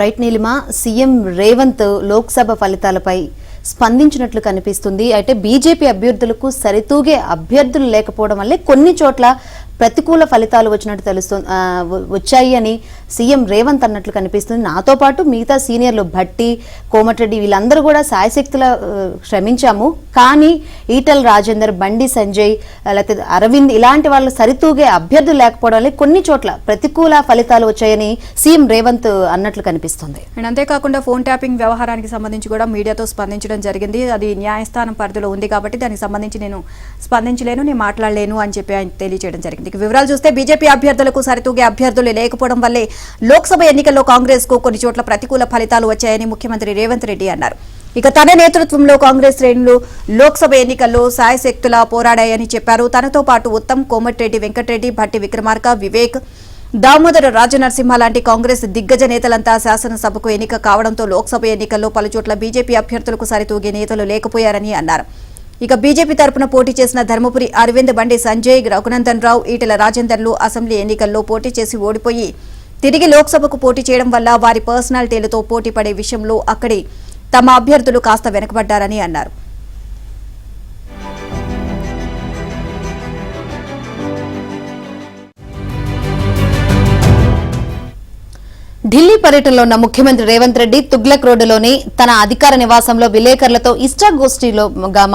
Right Neelima, CM Revanth Lok Sabha ఫలితాలపై స్పందించినట్లు కనిపిస్తుంది. అయితే బీజేపీ అభ్యర్థులకు సరితూగే అభ్యర్థులు లేకపోవడం వల్లే కొన్ని చోట్ల ప్రతికూల ఫలితాలు వచ్చాయి అని సీఎం రేవంత్ అన్నట్లు కనిపిస్తుంది. నాతో పాటు మిగతా సీనియర్లు భట్టి, కోమటిరెడ్డి వీళ్ళందరూ కూడా సాయశక్తుల శ్రమించాము, కానీ ఈటల రాజేందర్, బండి సంజయ్, లేకపోతే అరవింద్ ఇలాంటి వాళ్ళు సరితూగే అభ్యర్థులు లేకపోవడం వల్ల కొన్ని చోట్ల ప్రతికూల ఫలితాలు వచ్చాయని సీఎం రేవంత్ అన్నట్లు కనిపిస్తుంది. అండ్ అంతేకాకుండా ఫోన్ ట్యాపింగ్ వ్యవహారానికి సంబంధించి కూడా మీడియాతో స్పందించడం జరిగింది. అది న్యాయస్థానం పరిధిలో ఉంది కాబట్టి దానికి సంబంధించి నేను స్పందించలేను, నేను మాట్లాడలేను అని చెప్పి ఆయన తెలియజేయడం జరిగింది. వివరాలు చూస్తే బీజేపీ అభ్యర్థులకు సరితూగే అభ్యర్థులు లేకపోవడం వల్లే లోక్సభ ఎన్నికల్లో కాంగ్రెస్ కు కొన్ని చోట్ల ప్రతికూల ఫలితాలు వచ్చాయని ముఖ్యమంత్రి రేవంత్ రెడ్డి అన్నారు. ఇక తన నేతృత్వంలో కాంగ్రెస్ శ్రేణులు లోక్సభ ఎన్నికల్లో సాయశక్తులా పోరాడాయని చెప్పారు. తనతో పాటు ఉత్తమ్, కోమటిరెడ్డి వెంకటరెడ్డి, భట్టి విక్రమార్క, వివేక్, దామోదర రాజనరసింహ లాంటి కాంగ్రెస్ దిగ్గజ నేతలంతా శాసనసభకు ఎన్నిక కావడంతో లోక్సభ ఎన్నికల్లో పలుచోట్ల బీజేపీ అభ్యర్థులకు సరితూగే నేతలు లేకపోయారని అన్నారు. ఇక బీజేపీ తరపున పోటీ చేసిన ధర్మపురి అరవింద్, బండి సంజయ్, రఘునందన్ రావు, ఈటల రాజేందర్లు అసెంబ్లీ ఎన్నికల్లో పోటీ చేసి ఓడిపోయి తిరిగి లోక్సభకు పోటీ చేయడం వల్ల వారి పర్సనాలిటీలతో పోటీ పడే విషయంలో అక్కడి తమ అభ్యర్థులు కాస్త వెనుకబడ్డారని అన్నారు. ఢిల్లీ పర్యటనలో ఉన్న ముఖ్యమంత్రి రేవంత్ రెడ్డి తుగ్లక్ రోడ్డులోని తన అధికార నివాసంలో విలేకరులతో ఇష్టాగోష్ఠిలో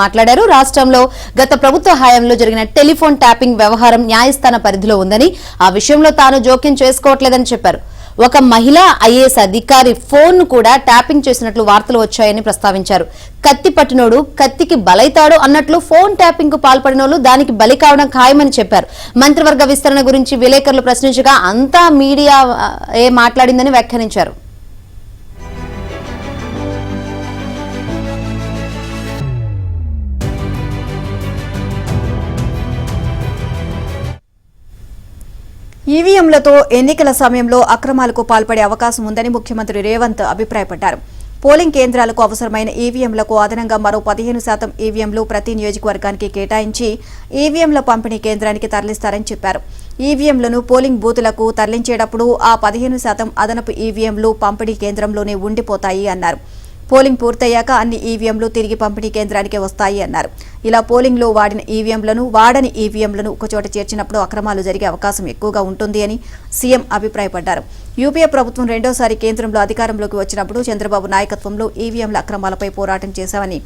మాట్లాడారు. రాష్ట్రంలో గత ప్రభుత్వ హయాంలో జరిగిన టెలిఫోన్ ట్యాపింగ్ వ్యవహారం న్యాయస్థాన పరిధిలో ఉందని, ఆ విషయంలో తాను జోక్యం చేసుకోవట్లేదని చెప్పారు. ఒక మహిళా ఐఏఎస్ అధికారి ఫోన్ కూడా ట్యాపింగ్ చేసినట్లు వార్తలు వచ్చాయని ప్రస్తావించారు. కత్తి పట్టినోడు కత్తికి బలైతాడు అన్నట్లు ఫోన్ ట్యాపింగ్ కు పాల్పడినోళ్లు దానికి బలి కావడం ఖాయమని చెప్పారు. మంత్రివర్గ విస్తరణ గురించి విలేకరులు ప్రశ్నించగా అంతా మీడియా మాట్లాడిందని వ్యాఖ్యానించారు. ఈవీఎంలతో ఎన్నికల సమయంలో అక్రమాలకు పాల్పడే అవకాశం ఉందని ముఖ్యమంత్రి రేవంత్ అభిప్రాయపడ్డారు. పోలింగ్ కేంద్రాలకు అవసరమైన ఈవీఎంలకు అదనంగా మరో 15% ఈవీఎంలు ప్రతి నియోజకవర్గానికి కేటాయించి ఈవీఎంల పంపిణీ కేంద్రానికి తరలిస్తారని చెప్పారు. ఈవీఎంలను పోలింగ్ బూతులకు తరలించేటప్పుడు ఆ 15% అదనపు ఈవీఎంలు పంపిణీ కేంద్రంలోనే ఉండిపోతాయి అన్నారు. పోలింగ్ పూర్తయ్యాక అన్ని ఈవీఎంలు తిరిగి పంపిణీ కేంద్రానికే వస్తాయి అన్నారు. ఇలా పోలింగ్ లో వాడిన ఈవీఎంలను, వాడని ఈవీఎంలను ఒకచోట చేర్చినప్పుడు అక్రమాలు జరిగే అవకాశం ఎక్కువగా ఉంటుంది అని సీఎం అభిప్రాయపడ్డారు. యూపీఏ ప్రభుత్వం రెండోసారి కేంద్రంలో అధికారంలోకి వచ్చినప్పుడు చంద్రబాబు నాయకత్వంలో ఈవీఎంల అక్రమాలపై పోరాటం చేశామని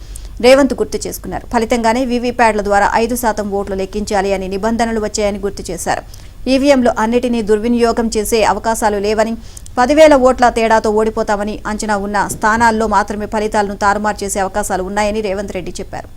రేవంత్ గుర్తు చేసుకున్నారు. ఫలితంగానే వీవీప్యాడ్ల ద్వారా 5% ఓట్లు లెక్కించాలి అని నిబంధనలు వచ్చాయని గుర్తు చేశారు. ఈవీఎంలు అన్నిటినీ దుర్వినియోగం చేసే అవకాశాలు లేవని, 10,000 ఓట్ల తేడాతో ఓడిపోతామని అంచనా ఉన్న స్థానాల్లో మాత్రమే ఫలితాలను తారుమారు చేసే అవకాశాలు ఉన్నాయని రేవంత్ రెడ్డి చెప్పారు.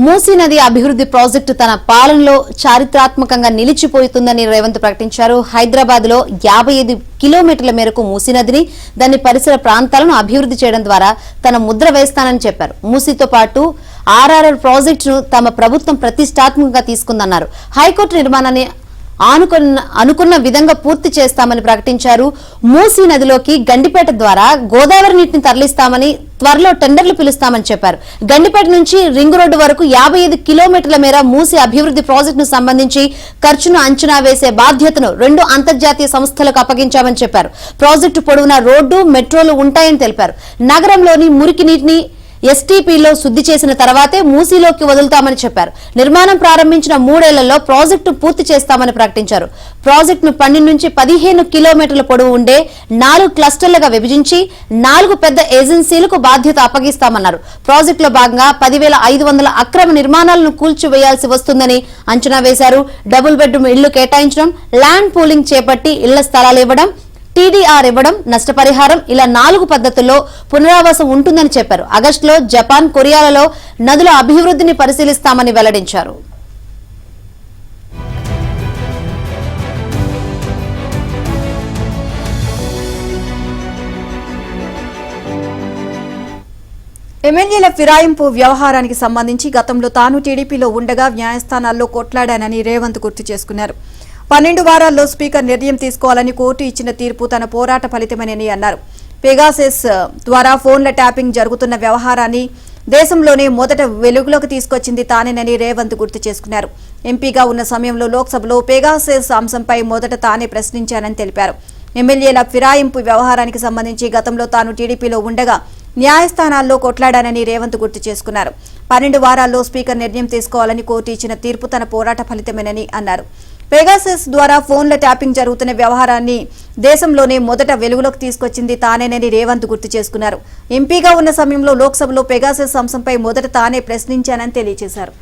మూసీ నది అభివృద్ధి ప్రాజెక్టు తన పాలనలో చారిత్రాత్మకంగా నిలిచిపోతుందని రేవంత్ ప్రకటించారు. హైదరాబాద్ లో 55 కిలోమీటర్ల మేరకు మూసీ నదిని, దాని పరిసర ప్రాంతాలను అభివృద్ధి చేయడం ద్వారా తన ముద్ర వేస్తానని చెప్పారు. మూసీతో పాటు ఆర్ఆర్ఆర్ ప్రాజెక్టును తమ ప్రభుత్వం ప్రతిష్టాత్మకంగా తీసుకుందన్నారు. హైకోర్టు నిర్మాణాన్ని అనుకున్న విధంగా పూర్తి చేస్తామని ప్రకటించారు. మూసీ నదిలోకి గండిపేట ద్వారా గోదావరి నీటిని తరలిస్తామని, త్వరలో టెండర్లు పిలుస్తామని చెప్పారు. గండిపేట నుంచి రింగ్ రోడ్డు వరకు 55 కిలోమీటర్ల మేర మూసీ అభివృద్ధి ప్రాజెక్టును సంబంధించి ఖర్చును అంచనా వేసే బాధ్యతను 2 అంతర్జాతీయ సంస్థలకు అప్పగించామని చెప్పారు. ప్రాజెక్టు పొడవునా రోడ్డు, మెట్రోలు ఉంటాయని తెలిపారు. నగరంలోని మురికి నీటిని ఎస్టీపీలో శుద్ధి చేసిన తర్వాతే మూసీలోకి వదులుతామని చెప్పారు. నిర్మాణం ప్రారంభించిన 3 ఏళ్లలో ప్రాజెక్టు పూర్తి చేస్తామని ప్రకటించారు. ప్రాజెక్టును 12 నుంచి 15 కిలోమీటర్ల పొడవు ఉండే 4 క్లస్టర్లుగా విభజించి 4 పెద్ద ఏజెన్సీలకు బాధ్యత అప్పగిస్తామన్నారు. ప్రాజెక్టులో భాగంగా 10,500 అక్రమ నిర్మాణాలను కూల్చివేయాల్సి వస్తుందని అంచనా వేశారు. డబుల్ బెడ్రూమ్ ఇళ్లు కేటాయించడం, ల్యాండ్ పూలింగ్ చేపట్టి ఇళ్ల స్థలాలు ఇవ్వడం, టీడీఆర్ ఇవ్వడం, నష్టపరిహారం ఇలా 4 పద్ధతుల్లో పునరావాసం ఉంటుందని చెప్పారు. ఆగస్టులో జపాన్, కొరియాలలో నదుల అభివృద్ధిని పరిశీలిస్తామని వెల్లడించారు. ఎమ్మెల్యేల ఫిరాయింపు వ్యవహారానికి సంబంధించి గతంలో తాను టీడీపీలో ఉండగా న్యాయస్థానాల్లో కొట్లాడానని రేవంత్ గుర్తు చేసుకున్నారు. 12 వారాల్లో స్పీకర్ నిర్ణయం తీసుకోవాలని కోర్టు ఇచ్చిన తీర్పు తన పోరాట ఫలితమేనని అన్నారు. పెగాసెస్ ద్వారా ఫోన్ల ట్యాపింగ్ జరుగుతున్న వ్యవహారాన్ని దేశంలోనే మొదట వెలుగులోకి తీసుకొచ్చింది తానేనని రేవంత్ గుర్తు చేసుకున్నారు. ఎంపీగా ఉన్న సమయంలో లోక్సభలో పెగాసస్ అంశంపై మొదట తానే ప్రశ్నించానని తెలిపారు. ఎమ్మెల్యేల ఫిరాయింపు వ్యవహారానికి సంబంధించి గతంలో తాను టీడీపీలో ఉండగా న్యాయస్థానాల్లో కొట్లాడానని రేవంత్ గుర్తు చేసుకున్నారు. 12 వారాల్లో స్పీకర్ నిర్ణయం తీసుకోవాలని కోర్టు ఇచ్చిన తీర్పు తన పోరాట ఫలితమేనని అన్నారు. పెగాసస్ ద్వారా ఫోన్ల ట్యాపింగ్ జరుగుతున్న వ్యవహారాన్ని దేశంలోనే మొదట వెలుగులోకి తీసుకొచ్చింది తానేనని రేవంత్ గుర్తు చేసుకున్నారు. ఎంపీగా ఉన్న సమయంలో లోక్సభలో పెగాసస్ అంశంపై మొదట తానే ప్రశ్నించానని తెలియజేశారు.